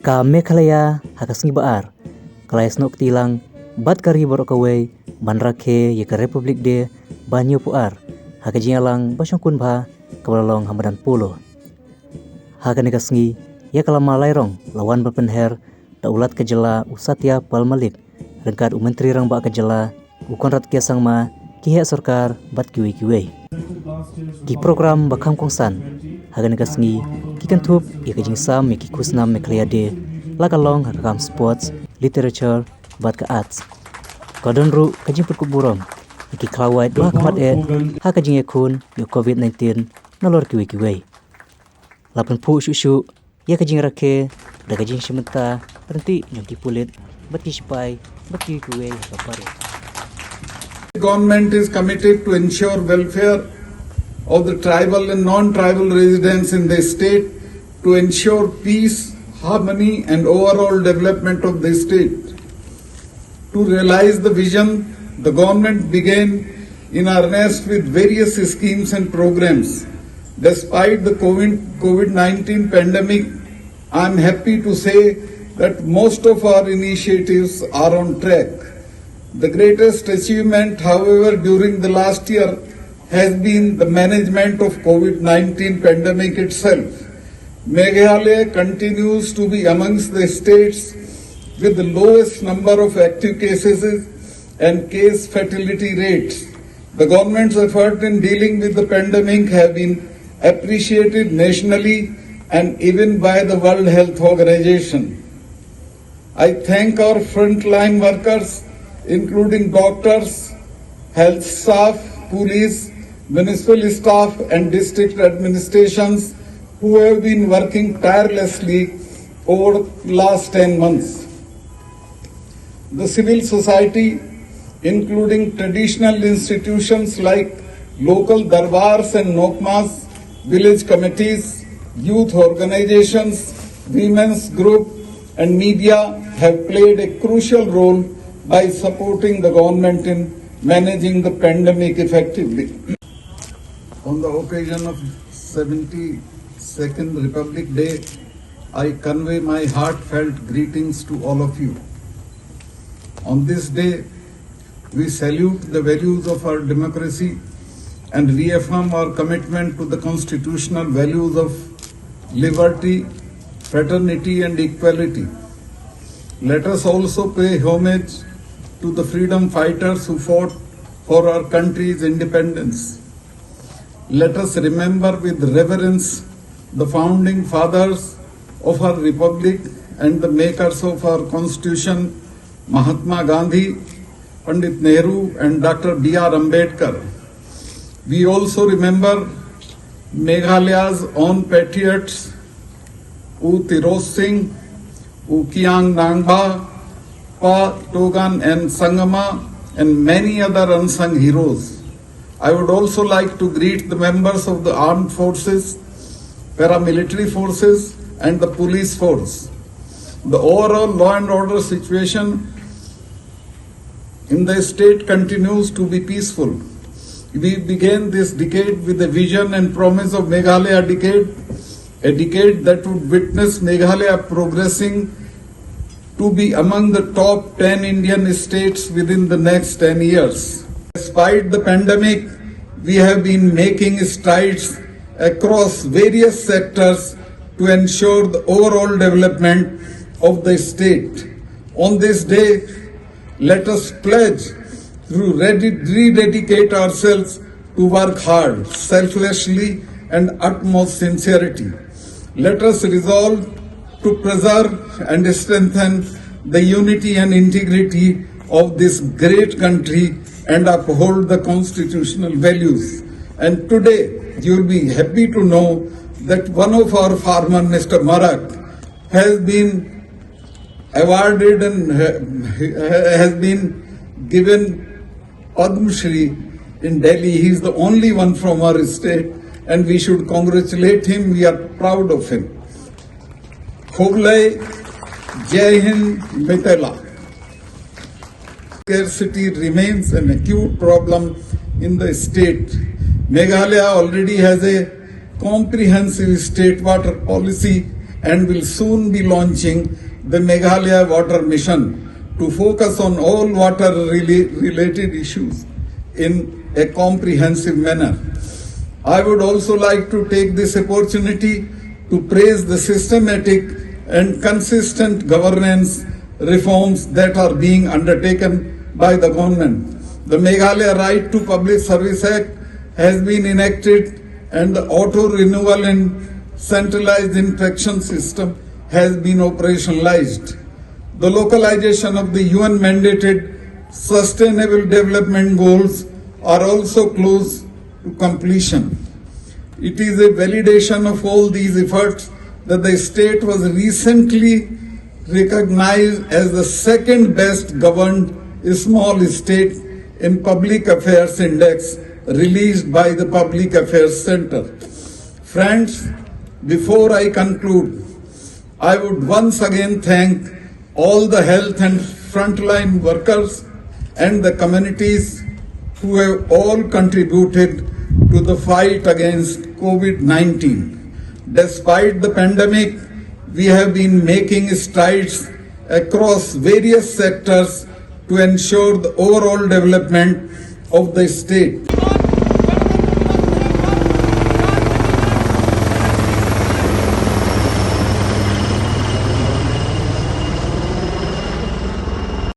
Ka Meghalaya hakasngi baar kalais nok tilang bat kari borok kawai banrakhe ye ka Republik de banyu puar hakajialang basongkun bha kawalalong hamadan polo hakane kasngi ye kalama lairong lawan berpenher daulat kejela usatya palmalik rengkat menteri rang ba kejela ukonrat kiasang ma kihe sarkar bat kiwi ki program bakam kongsan hagan kasngi kikan thup ye kajing sam ye ki kusnam Meghalaya de lakalong hakam sports literature bat ka arts kodon ru kajing put kuburom ki klawai dua kamat hakajing ye kun yo covid-19 nalor kiwi lapan pu shu ye kajing rakhe da kajing simenta berhenti nyongki pulit bati spai bati kiwi kapare. The government is committed to ensure welfare of the tribal and non-tribal residents in the state, to ensure peace, harmony and overall development of the state. To realize the vision, the government began in earnest with various schemes and programs. Despite the COVID-19 pandemic, I am happy to say that most of our initiatives are on track. The greatest achievement, however, during the last year has been the management of COVID-19 pandemic itself. Meghalaya continues to be amongst the states with the lowest number of active cases and case fatality rates. The government's effort in dealing with the pandemic have been appreciated nationally and even by the World Health Organization. I thank our frontline workers, including doctors, health staff, police, municipal staff and district administrations who have been working tirelessly over the last 10 months. The civil society, including traditional institutions like local darbars and nokmas, village committees, youth organizations, women's group and media have played a crucial role by supporting the government in managing the pandemic effectively. On the occasion of 72nd Republic Day, I convey my heartfelt greetings to all of you. On this day, we salute the values of our democracy and reaffirm our commitment to the constitutional values of liberty, fraternity and equality. Let us also pay homage to the freedom fighters who fought for our country's independence. Let us remember with reverence the founding fathers of our republic and the makers of our constitution, Mahatma Gandhi, Pandit Nehru and Dr. B.R. Ambedkar. We also remember Meghalaya's own patriots, U Tirot Singh, U Kiang Nangba, Pa Togan and Sangama and many other unsung heroes. I would also like to greet the members of the armed forces, paramilitary forces and the police force. The overall law and order situation in the state continues to be peaceful. We began this decade with the vision and promise of Meghalaya decade, a decade that would witness Meghalaya progressing to be among the top 10 Indian states within the next 10 years. Despite the pandemic, we have been making strides across various sectors to ensure the overall development of the state. On this day, let us pledge to rededicate ourselves to work hard, selflessly and utmost sincerity. Let us resolve to preserve and strengthen the unity and integrity of this great country and uphold the constitutional values. And today, you will be happy to know that one of our farmer, Mr. Marak, has been awarded and has been given Padma Shri in Delhi. He is the only one from our state and we should congratulate him. We are proud of him. Khoglai, Jai Hind, Mitela. Scarcity remains an acute problem in the state. Meghalaya already has a comprehensive state water policy and will soon be launching the Meghalaya Water Mission to focus on all water related issues in a comprehensive manner. I would also like to take this opportunity to praise the systematic and consistent governance reforms that are being undertaken by the government. The Meghalaya Right to Public Service Act has been enacted and the auto renewal and centralized inspection system has been operationalized. The localization of the UN mandated Sustainable Development Goals are also close to completion. It is a validation of all these efforts that the state was recently recognized as the second best governed small state in Public Affairs Index released by the Public Affairs Center. Friends, before I conclude, I would once again thank all the health and frontline workers and the communities who have all contributed to the fight against COVID-19. Despite the pandemic, we have been making strides across various sectors to ensure the overall development of the state.